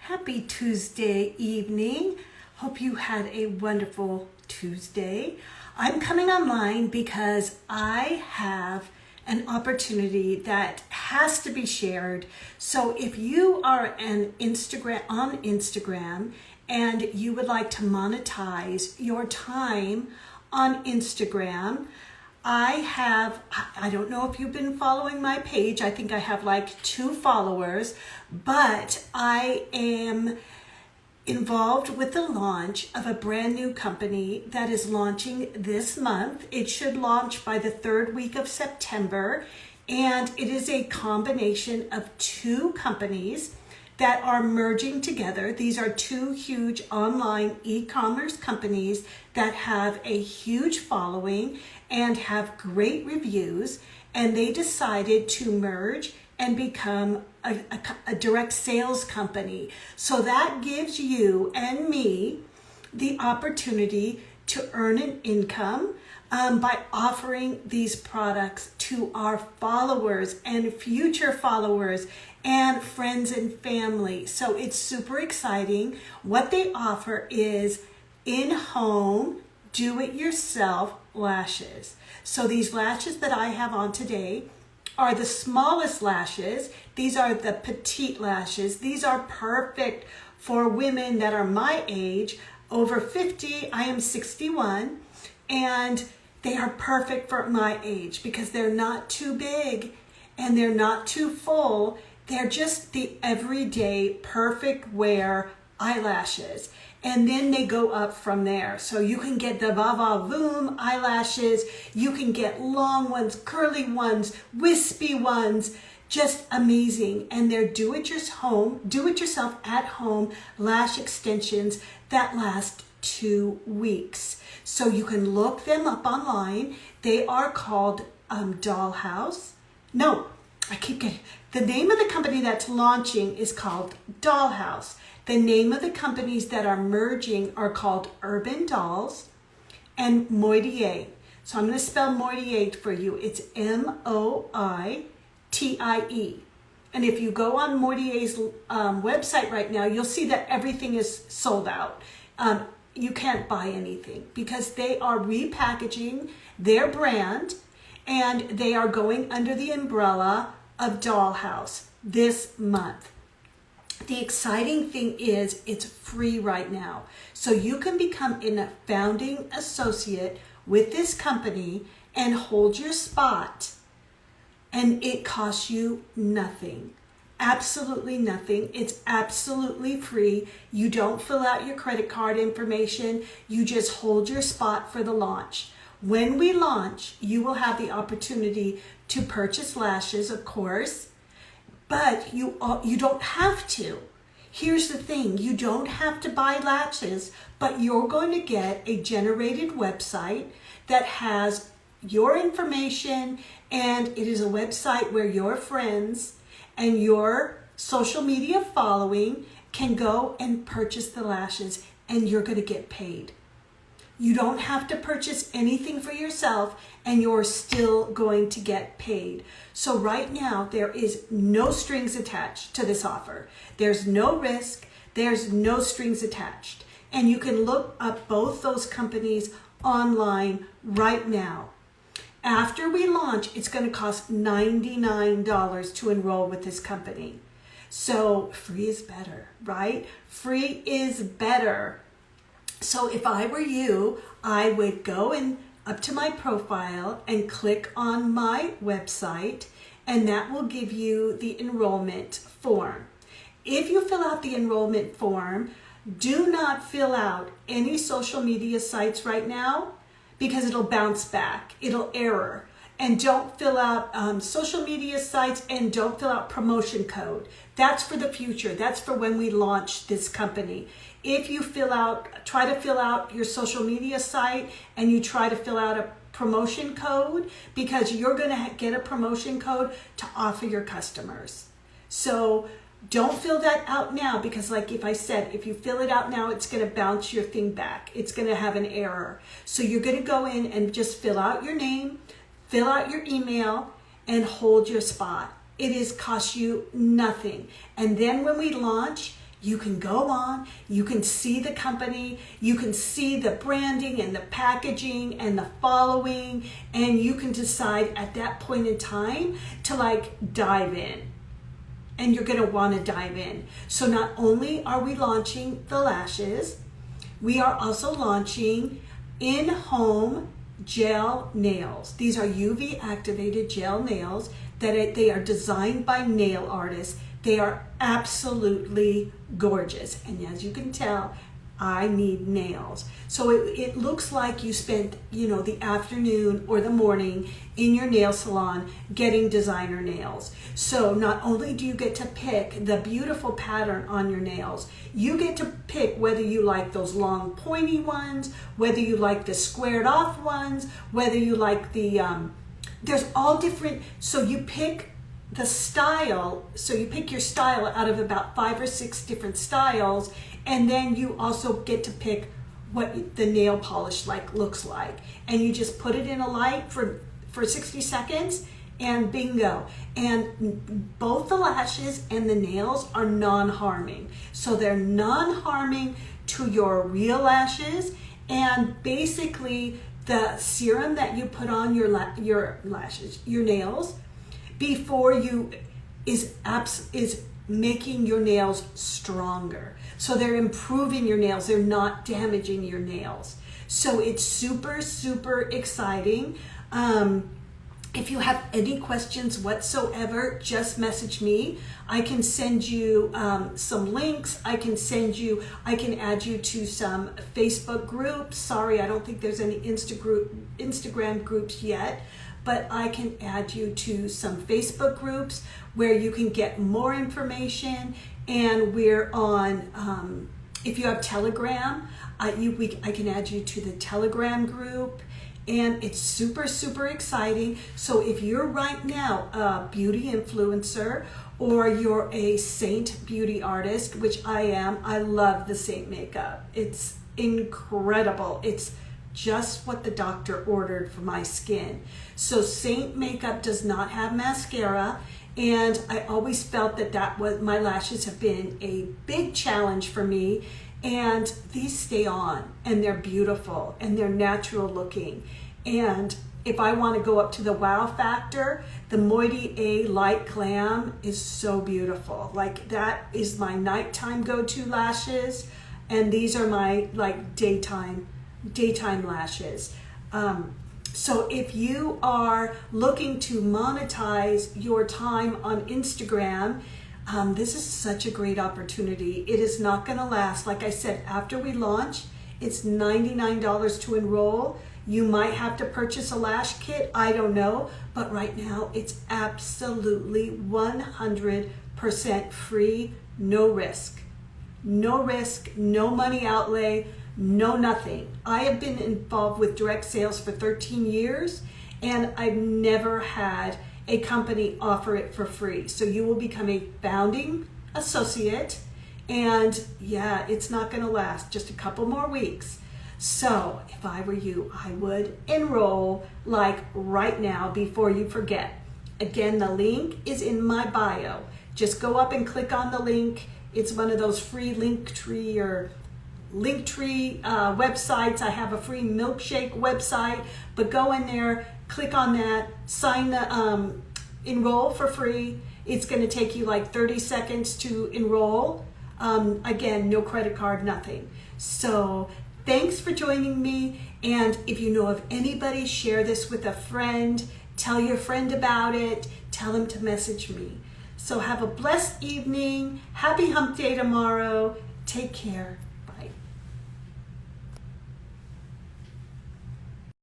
Happy Tuesday evening. Hope you had a wonderful Tuesday. I'm coming online because I have an opportunity that has to be shared. So if you are on Instagram and you would like to monetize your time on Instagram, I don't know if you've been following my page. I think I have like 2 followers, but I am involved with the launch of a brand new company that is launching this month. It should launch by the 3rd week of September, and it is a combination of 2 companies that are merging together. These are 2 huge online e-commerce companies that have a huge following and have great reviews, and they decided to merge and become a direct sales company. So that gives you and me the opportunity to earn an income by offering these products to our followers and future followers and friends and family. So it's super exciting. What they offer is in-home, do-it-yourself lashes. So these lashes that I have on today are the smallest lashes. These are the petite lashes. These are perfect for women that are my age, over 50. I am 61, and they are perfect for my age because they're not too big and they're not too full. They're just the everyday perfect wear eyelashes. And then they go up from there. So you can get the va-va-voom eyelashes. You can get long ones, curly ones, wispy ones, just amazing. And they're do-it-yourself at home lash extensions that last 2 weeks. So you can look them up online. They are called Dollhouse. No, the name of the company that's launching is called Dollhouse. The name of the companies that are merging are called Urban Dolls and Moitié. So I'm going to spell Moitié for you. It's Moitie. And if you go on Moitié's website right now, you'll see that everything is sold out. You can't buy anything because they are repackaging their brand and they are going under the umbrella of Dollhouse this month. The exciting thing is it's free right now. So you can become a founding associate with this company and hold your spot. And it costs you nothing. Absolutely nothing. It's absolutely free. You don't fill out your credit card information. You just hold your spot for the launch. When we launch, you will have the opportunity to purchase lashes, of course. But you don't have to. Here's the thing, you don't have to buy lashes, but you're going to get a generated website that has your information, and it is a website where your friends and your social media following can go and purchase the lashes, and you're going to get paid. You don't have to purchase anything for yourself and you're still going to get paid. So right now, there is no strings attached to this offer. There's no risk. There's no strings attached. And you can look up both those companies online right now. After we launch, it's going to cost $99 to enroll with this company. So free is better, right? Free is better. So if I were you, I would go up to my profile and click on my website, and that will give you the enrollment form. If you fill out the enrollment form, do not fill out any social media sites right now because it'll bounce back, it'll error. And don't fill out social media sites, and don't fill out promotion code. That's for the future. That's for when we launch this company. If you try to fill out your social media site and you try to fill out a promotion code, because you're going to get a promotion code to offer your customers. So don't fill that out now because, like if I said, if you fill it out now, it's going to bounce your thing back. It's going to have an error. So you're going to go in and just fill out your name, fill out your email, and hold your spot. It costs you nothing. And then when we launch, You can go on, you can see the company, you can see the branding and the packaging and the following, and you can decide at that point in time to like dive in. And you're gonna wanna dive in. So not only are we launching the lashes, we are also launching in-home gel nails. These are UV activated gel nails that they are designed by nail artists. They are absolutely gorgeous. And as you can tell, I need nails. So it looks like you spent, the afternoon or the morning in your nail salon getting designer nails. So not only do you get to pick the beautiful pattern on your nails, you get to pick whether you like those long pointy ones, whether you like the squared off ones, whether you like the, there's all different, so you pick the style, so you pick your style out of about 5 or 6 different styles, and then you also get to pick what the nail polish looks like. And you just put it in a light for 60 seconds and bingo. And both the lashes and the nails are non-harming. So they're non-harming to your real lashes, and basically the serum that you put on your lashes, your nails, before you is making your nails stronger. So they're improving your nails. They're not damaging your nails. So it's super, super exciting. If you have any questions whatsoever, just message me. I can send you some links. I can add you to some Facebook groups. Sorry, I don't think there's any Instagram groups yet, but I can add you to some Facebook groups where you can get more information. And we're on, if you have Telegram, I can add you to the Telegram group. And it's super, super exciting. So if you're right now a beauty influencer, or you're a Saint beauty artist, which I am, I love the Saint makeup. It's incredible. It's just what the doctor ordered for my skin. So Saint makeup does not have mascara, and I always felt that my lashes have been a big challenge for me. And these stay on, and they're beautiful, and they're natural looking. And if I want to go up to the wow factor, the Moiety A Light Glam is so beautiful. Like, that is my nighttime go-to lashes, and these are my daytime lashes. So if you are looking to monetize your time on Instagram, this is such a great opportunity. It is not going to last. Like I said, after we launch, it's $99 to enroll. You might have to purchase a lash kit. I don't know. But right now, it's absolutely 100% free, no risk. No risk, no money outlay, no nothing. I have been involved with direct sales for 13 years, and I've never had a company offer it for free. So you will become a founding associate, and yeah, it's not going to last, just a couple more weeks. So if I were you, I would enroll right now before you forget. Again, the link is in my bio. Just go up and click on the link. It's one of those free Linktree websites. I have a free milkshake website, but go in there, click on that, sign the enroll for free. It's going to take you 30 seconds to enroll. Again, no credit card, nothing. So thanks for joining me. And if you know of anybody, share this with a friend. Tell your friend about it. Tell them to message me. So have a blessed evening. Happy hump day tomorrow. Take care.